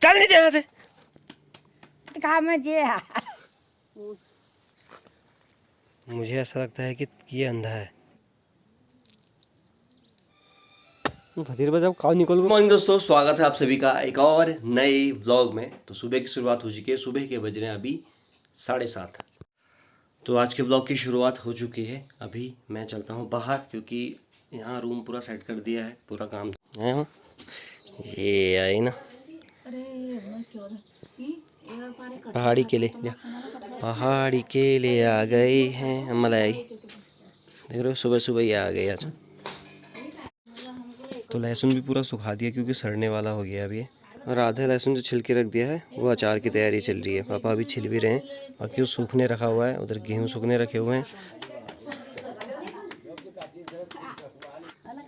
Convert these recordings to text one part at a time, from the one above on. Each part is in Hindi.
चल नीचे यहाँ से। मुझे ऐसा लगता है कि ये अंधा है। फतीर बजाओ काव निकल। गुड मॉर्निंग दोस्तों, स्वागत है आप सभी का एक और नए व्लॉग में। तो सुबह की शुरुआत हो चुकी है, सुबह के बज रहे हैं अभी 7:30। तो आज के व्लॉग की शुरुआत हो चुकी है। अभी मैं चलता हूँ बाहर क्योंकि यहाँ रूम पूरा सेट कर दिया है, पूरा काम है। ये आई ना पहाड़ी केले, पहाड़ी केले आ गए हैं। मलाई देख रहे हो, सुबह सुबह ही आ गए आज। तो लहसुन भी पूरा सुखा दिया क्योंकि सड़ने वाला हो गया अभी। और आधे लहसुन जो छिल के रख दिया है वो अचार की तैयारी चल रही है। पापा अभी छिल भी रहे हैं, बाकी वो सूखने रखा हुआ है। उधर गेहूँ सूखने रखे हुए हैं।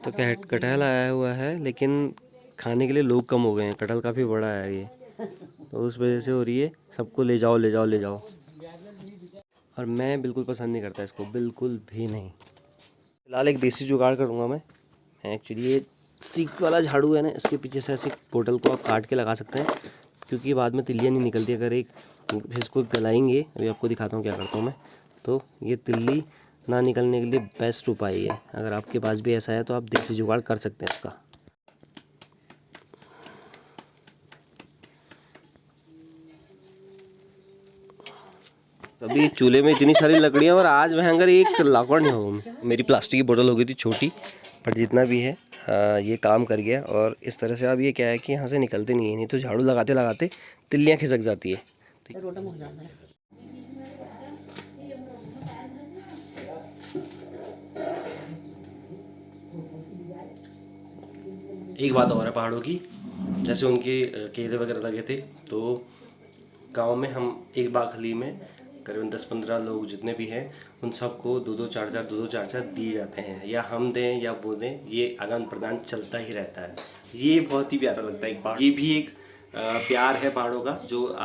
तो कटहल आया हुआ है, लेकिन खाने के लिए लोग कम हो गए हैं। कटहल काफ़ी बड़ा है ये, तो उस वजह से हो रही है सबको ले जाओ ले जाओ ले जाओ। और मैं बिल्कुल पसंद नहीं करता इसको, बिल्कुल भी नहीं। फिलहाल एक देसी जुगाड़ करूँगा मैं। एक्चुअली ये स्टिक वाला झाड़ू है ना, इसके पीछे से ऐसे बोतल को आप काट के लगा सकते हैं क्योंकि बाद में तिल्लियाँ नहीं निकलती। अगर एक इसको गलाएंगे, अभी आपको दिखाता हूँ क्या करता हूँ मैं। तो ये तिल्ली ना निकलने के लिए बेस्ट उपाय है। अगर आपके पास भी ऐसा है तो आप देसी जुगाड़ कर सकते हैं इसका। अभी चूल्हे में इतनी सारी लकड़ियाँ और आज भयंकर एक लाकड़ नहीं होगा। मेरी प्लास्टिक की बोतल हो गई थी छोटी, पर जितना भी है ये काम कर गया। और इस तरह से अब ये क्या है कि यहाँ से निकलते नहीं है, नहीं तो झाड़ू लगाते लगाते तिल्लियाँ खिसक जाती है। एक बात और है पहाड़ों की, जैसे उनके केले वगैरह लगे थे तो गांव में हम एक बाखली में करीबन 10-15 लोग जितने भी हैं उन सबको दो दो चार चार दिए जाते हैं। या हम दें या वो दें, ये आदान प्रदान चलता ही रहता है। ये बहुत ही प्यारा लगता है। एक पहाड़, ये भी एक प्यार है पहाड़ों का। जो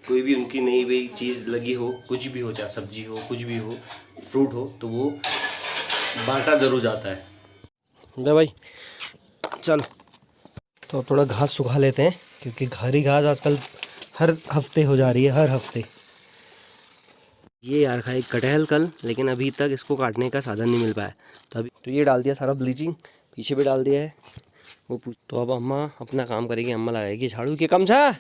कोई भी उनकी नई हुई चीज़ लगी हो, कुछ भी हो, चाहे सब्जी हो, कुछ भी हो, फ्रूट हो, तो वो बांटा ज़रूर जाता है। ले भाई चलो, तो थोड़ा घास सुखा लेते हैं क्योंकि हरी घास आजकल हर हफ्ते हो जा रही है, हर हफ्ते। ये यार खाए कटहल कल, लेकिन अभी तक इसको काटने का साधन नहीं मिल पाया। तो अभी तो ये डाल दिया सारा ब्लीचिंग, पीछे भी डाल दिया है वो। तो अब अम्मा अपना काम करेगी, अम्मा लगाएगी झाड़ू के कम सा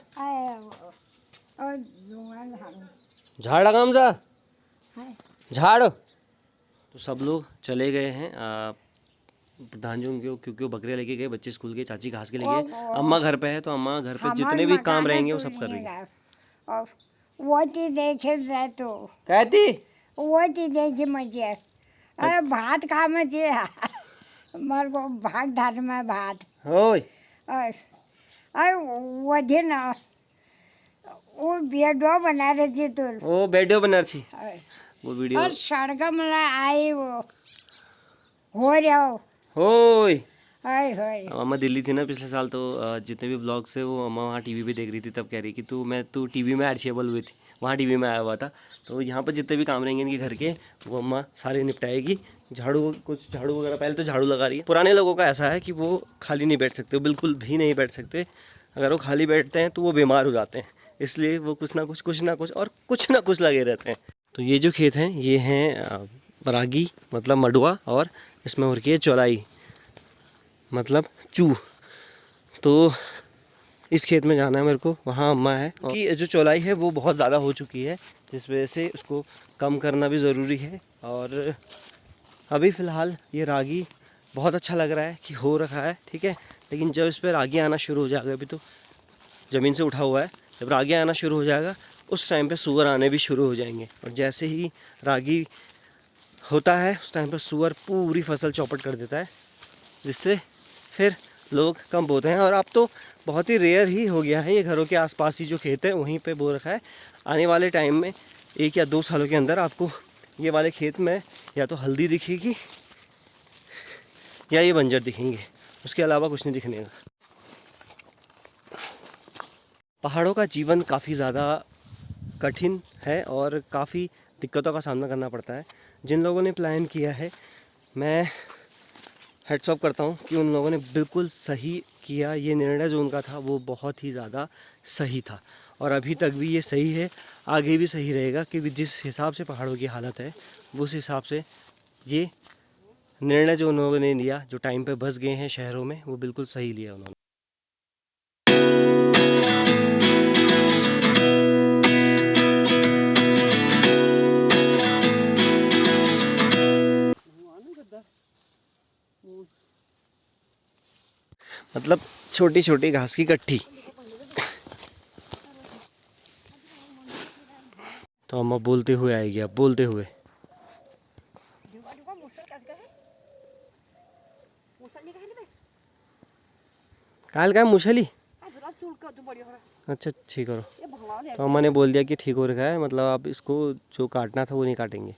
झाड़ कम सा झाड़। तो सब लोग चले गए हैं प्रधान जी उनके, क्योंकि वो बकरियाँ लेके गए, बच्चे स्कूल के, चाची घास के लिए गए। अम्मा घर पे है, तो अम्मा घर पे जितने भी काम रहेंगे वो सब कर रही है। वो ती देखे जातो, कहती वो ती देखे मजे। अरे भात खा मजे मर को भाग धार में भात होय। अरे वो दे ना वो बेडो बना रहे थे तो ओ बेडो बना रही वो वीडियो। और सड़क मला आई वो हो रहा होय। हाय हाय। अम्मा दिल्ली थी ना पिछले साल, तो जितने भी ब्लॉग्स है वो अम्मा वहाँ टीवी पे देख रही थी। तब कह रही कि तू टीवी में अर्शियबल हुई थी, वहाँ टीवी में आया हुआ था। तो यहाँ पर जितने भी काम रहेंगे इनके घर के, वो अम्मा सारे निपटाएगी। कुछ झाड़ू वगैरह, पहले तो झाड़ू लगा रही है। पुराने लोगों का ऐसा है कि वो खाली नहीं बैठ सकते, बिल्कुल भी नहीं बैठ सकते। अगर वो खाली बैठते हैं तो वो बीमार हो जाते हैं, इसलिए वो कुछ ना कुछ और कुछ ना कुछ लगे रहते हैं। तो ये जो खेत हैं ये हैं रागी मतलब मडुआ, और इसमें हो रही है चौलाई मतलब चू। तो इस खेत में जाना है मेरे को, वहाँ अम्मा है। कि जो चौलाई है वो बहुत ज़्यादा हो चुकी है, जिस वजह से उसको कम करना भी ज़रूरी है। और अभी फ़िलहाल ये रागी बहुत अच्छा लग रहा है कि हो रखा है, ठीक है। लेकिन जब इस पर रागी आना शुरू हो जाएगा, अभी तो ज़मीन से उठा हुआ है, जब रागी आना शुरू हो जाएगा उस टाइम पे सूअर आने भी शुरू हो जाएंगे। और जैसे ही रागी होता है उस टाइम पर सूअर पूरी फसल चौपट कर देता है, जिससे फिर लोग कम बोते हैं। और अब तो बहुत ही रेयर ही हो गया है, ये घरों के आसपास ही जो खेत है वहीं पे बो रखा है। आने वाले टाइम में 1 या 2 सालों के अंदर आपको ये वाले खेत में या तो हल्दी दिखेगी या ये बंजर दिखेंगे, उसके अलावा कुछ नहीं दिखने का। पहाड़ों का जीवन काफ़ी ज़्यादा कठिन है और काफ़ी दिक्कतों का सामना करना पड़ता है। जिन लोगों ने प्लान किया है, मैं हेड्स ऑफ करता हूँ कि उन लोगों ने बिल्कुल सही किया, ये निर्णय जो उनका था वो बहुत ही ज़्यादा सही था और अभी तक भी ये सही है, आगे भी सही रहेगा। क्योंकि जिस हिसाब से पहाड़ों की हालत है उस हिसाब से ये निर्णय जो उन्होंने लिया, जो टाइम पे बस गए हैं शहरों में, वो बिल्कुल सही लिया उन्होंने। मतलब छोटी छोटी घास की गट्ठी। तो अम्मा बोलते हुए आएगी, अब बोलते हुए। काल का मुशली। अच्छा ठीक करो। तो अम्मा ने बोल दिया कि ठीक हो रखा है, मतलब आप इसको जो काटना था वो नहीं काटेंगे।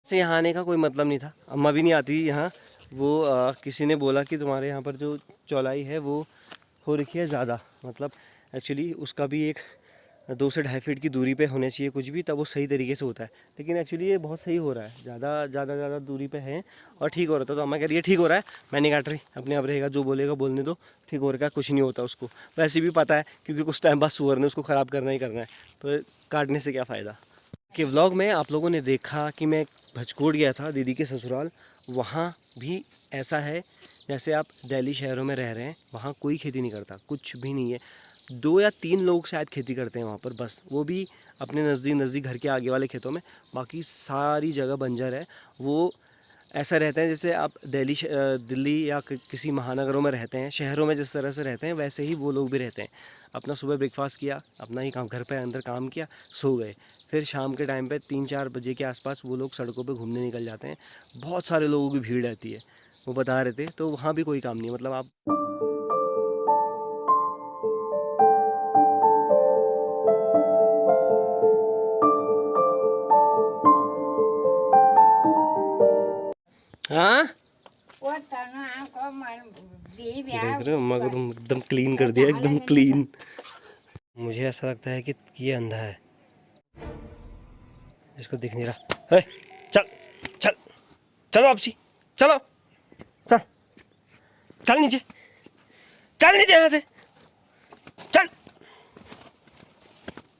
से यहाँ आने का कोई मतलब नहीं था, अम्मा भी नहीं आती यहाँ। वो किसी ने बोला कि तुम्हारे यहाँ पर जो चौलाई है वो हो रखी है ज़्यादा, मतलब एक्चुअली उसका भी एक 2 से 2.5 फीट की दूरी पे होने चाहिए कुछ भी, तब वो सही तरीके से होता है। लेकिन एक्चुअली ये बहुत सही हो रहा है, ज़्यादा दूरी पे है और ठीक हो रहा था। तो अम्मा कह रही है ठीक हो रहा है, मैं नहीं काट रही, अपने आप रहेगा, जो बोलेगा बोलने दो, ठीक हो रहा है, कुछ नहीं होता उसको। वैसे भी पता है क्योंकि कुछ टाइम बाद सूअर ने उसको ख़राब करना ही करना है, तो काटने से क्या फ़ायदा। कि व्लॉग में आप लोगों ने देखा कि मैं भजकोट गया था दीदी के ससुराल। वहाँ भी ऐसा है जैसे आप दिल्ली शहरों में रह रहे हैं, वहाँ कोई खेती नहीं करता, कुछ भी नहीं है। 2 या 3 लोग शायद खेती करते हैं वहाँ पर, बस वो भी अपने नज़दीक घर के आगे वाले खेतों में, बाकी सारी जगह बंजर है। वो ऐसा रहता है जैसे आप दिल्ली या किसी महानगरों में रहते हैं, शहरों में जिस तरह से रहते हैं वैसे ही वो लोग भी रहते हैं। अपना सुबह ब्रेकफास्ट किया, अपना ही काम घर पे अंदर काम किया, सो गए। फिर शाम के टाइम पे 3-4 बजे के आसपास वो लोग सड़कों पे घूमने निकल जाते हैं। बहुत सारे लोगों की भीड़ रहती है, वो बता रहे थे। तो वहाँ भी कोई काम नहीं है, मतलब आप हाँ देख रहे हो अम्मा को, तुम एकदम क्लीन कर दिया, एकदम क्लीन। मुझे ऐसा लगता है कि ये अंधा है, इसको दिख नहीं रहा है। चल चल चलो आपसी, चलो चल चल नीचे, चल नीचे यहाँ से, चल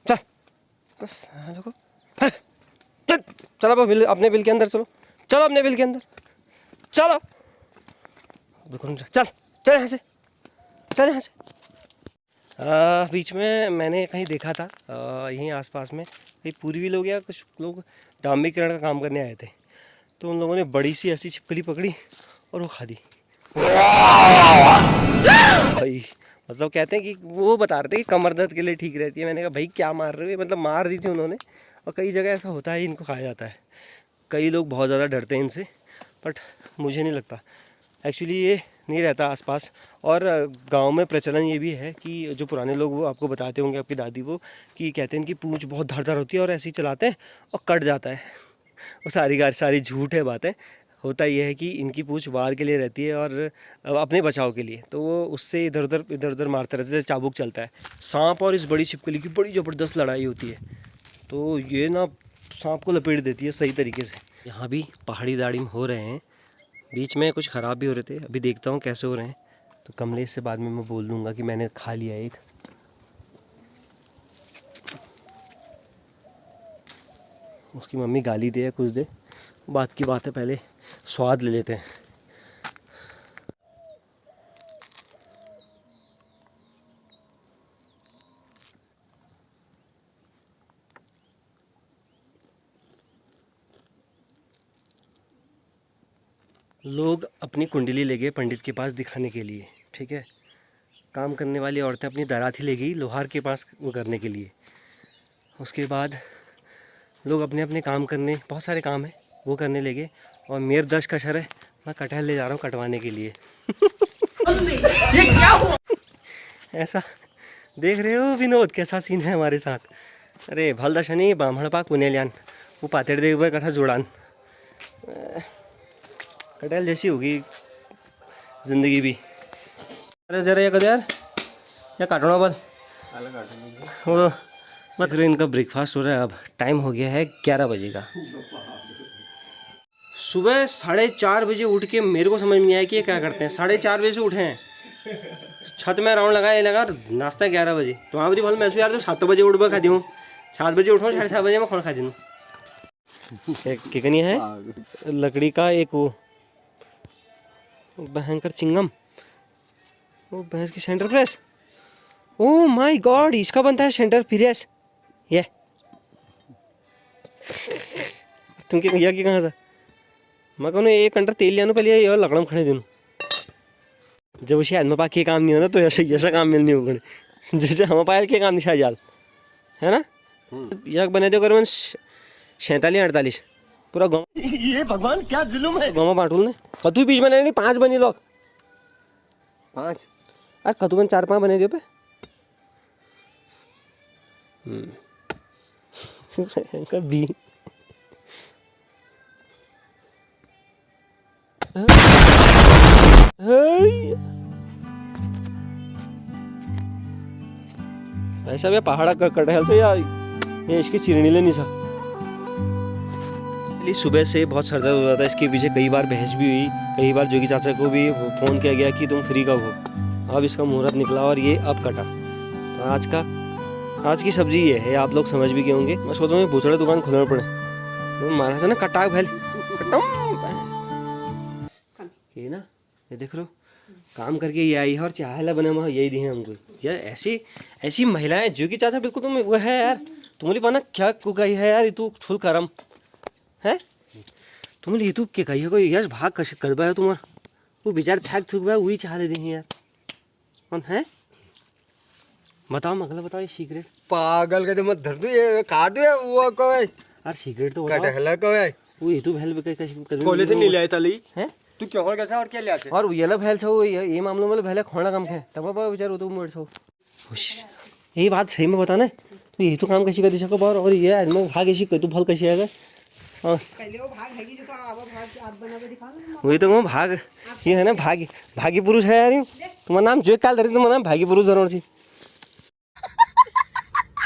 चल बस देखो, चल चलो अपने बिल के अंदर, चलो चलो अपने बिल के अंदर, चलो चल चल यहाँ से, चल यहाँ से। बीच में मैंने कहीं देखा था, यहीं आसपास में कहीं पूर्वी लोग या कुछ लोग डांबरीकरण का काम करने आए थे। तो उन लोगों ने बड़ी सी ऐसी छिपकली पकड़ी और वो खा दी भाई। मतलब कहते हैं कि वो बता रहे थे कि कमर दर्द के लिए ठीक रहती है। मैंने कहा भाई क्या मार रहे हो, मतलब मार दी थी उन्होंने। और कई जगह ऐसा होता है, इनको खाया जाता है। कई लोग बहुत ज़्यादा डरते हैं इनसे, बट मुझे नहीं लगता। एक्चुअली ये नहीं रहता आसपास। और गांव में प्रचलन ये भी है कि जो पुराने लोग वो आपको बताते होंगे, आपकी दादी वो, कि कहते हैं इनकी पूंछ बहुत धारदार होती है और ऐसे ही चलाते हैं और कट जाता है। वो सारी झूठ है बातें। होता ये है कि इनकी पूंछ वार के लिए रहती है और अपने बचाव के लिए, तो वो उससे इधर उधर मारते रहते हैं, जैसे चाबुक चलता है। सांप और इस बड़ी छिपकली की बड़ी ज़बरदस्त लड़ाई होती है, तो ये ना सांप को लपेट देती है सही तरीके से। यहाँ भी पहाड़ी दाढ़ी हो रहे हैं, बीच में कुछ ख़राब भी हो रहे थे, अभी देखता हूँ कैसे हो रहे हैं। तो कमलेश से बाद में मैं बोल दूँगा कि मैंने खा लिया एक। उसकी मम्मी गाली दे या कुछ दे, बात की बात है, पहले स्वाद ले लेते हैं। लोग अपनी कुंडली ले गए पंडित के पास दिखाने के लिए, ठीक है। काम करने वाली औरतें अपनी दराती ले गई लोहार के पास वो करने के लिए। उसके बाद लोग अपने अपने काम करने, बहुत सारे काम है वो करने लगे। और मेरे 10 कशर है, मैं कटहल ले जा रहा हूँ कटवाने के लिए। ये क्या हुआ? ऐसा देख रहे हो विनोद, कैसा सीन है हमारे साथ। अरे भलदा शनि बामण पाक पुनेल्यान, वो पातेड़ देख भाई कथा जोड़ान। कटहल जैसी होगी ज़िंदगी भी। अरे जरा ये यार या काटना बल वो मत। इनका ब्रेकफास्ट हो रहा है, अब टाइम हो गया है 11 बजे का। सुबह 4:30 बजे उठ के मेरे को समझ में नहीं आया कि ये क्या करते हैं। 4:30 बजे से उठे हैं छत में राउंड लगा नाश्ता 11 बजे तो वहाँ बजे भले मैं यार तो 7 बजे उठ खा दूँ 7 बजे उठो 7:30 बजे मैं खाना खा दूँ कितनी है लकड़ी का एक वो भयंकर चिंगम वो भैंस की centre press. Oh my God इसका बनता है सेंटर प्रेस ये तुम क्या कि कहाँ से मैं कहूँ 1 घंटा तेल लिया पहले ये लकड़म खड़े दूँ जब शायद में बाकी काम नहीं हो ना तो ऐसा काम मिलनी होगा जैसे हम पायल के काम नहीं शायद है ना यक बने दो करीबन 47-48 पूरा गाँव ये भगवान क्या जुलुम है गाँव बांटूल ने कतु बीच बने नहीं 5 बनी लोग 5 अरे कतु बन 4-5 बने दो पे कभी ऐसा भी पहाड़ा का कटहल तो यार ये इसकी चिरनी लेनी सा सुबह से बहुत सर दर्द हो रहा था इसके पीछे कई बार बहस भी हुई कई बार जोगी चाचा को भी फ़ोन किया गया कि तुम फ्री कब हो। अब इसका मुहूर्त निकला और ये अब कटा तो आज की सब्जी ये है आप लोग समझ भी गए होंगे। मैं सोच रहा हूँ भूसड़ा दुकान खोलना पड़े तो मारा था ना कटाक भैल ये ना ये देख लो काम करके ये आई है और चाहला बने वहाँ यही दी है हमको यार ऐसी महिलाएं जो कि चाचा बिल्कुल तुम वो है यार तुम्हारी बना क्या कुकाई है यार तू फुल करम है तुम्हारी ये तू क्या कही है कोई यार भाग कश कर पाया तुम्हारा वो बेचारे थक बा वही चाह रहे हैं यार कौन है बताओ मगला बताओ ये सीक्रेट पागल के मत धर दो ये काट दो वो को है यार सीक्रेट तो बताओ कटहला को है वो ये तू भैल कैसे कोले तो नहीं ले आया तली है तू क्यों और कैसा और क्या ले आसे और ये भैल छो ये मामलों में भैल खोना कम है तब बेचारो तो मोड़ छो यही बात सही में बताना तो यही तो काम कैसी कर दी सको बार और ये आदमी भाग ऐसी तू फल कैसी आएगा वही तो भाग ये है ना भागी पुरुष है यार तुम्हारा नाम जो काल धरी तुम्हारा नाम भागी पुरुष जरूर सी।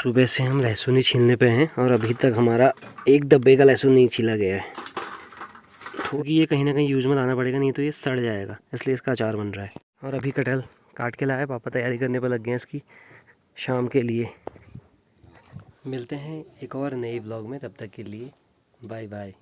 सुबह से हम लहसुन ही छीलने पे हैं और अभी तक हमारा एक डब्बे का लहसुन नहीं छीला गया है क्योंकि ये कहीं ना कहीं यूज़ में लाना पड़ेगा नहीं तो ये सड़ जाएगा इसलिए इसका अचार बन रहा है। और अभी कटहल काट के लाया पापा तैयारी करने पर लग गए हैं इसकी शाम के लिए। मिलते हैं एक और नए ब्लॉग में तब तक के लिए बाय बाय।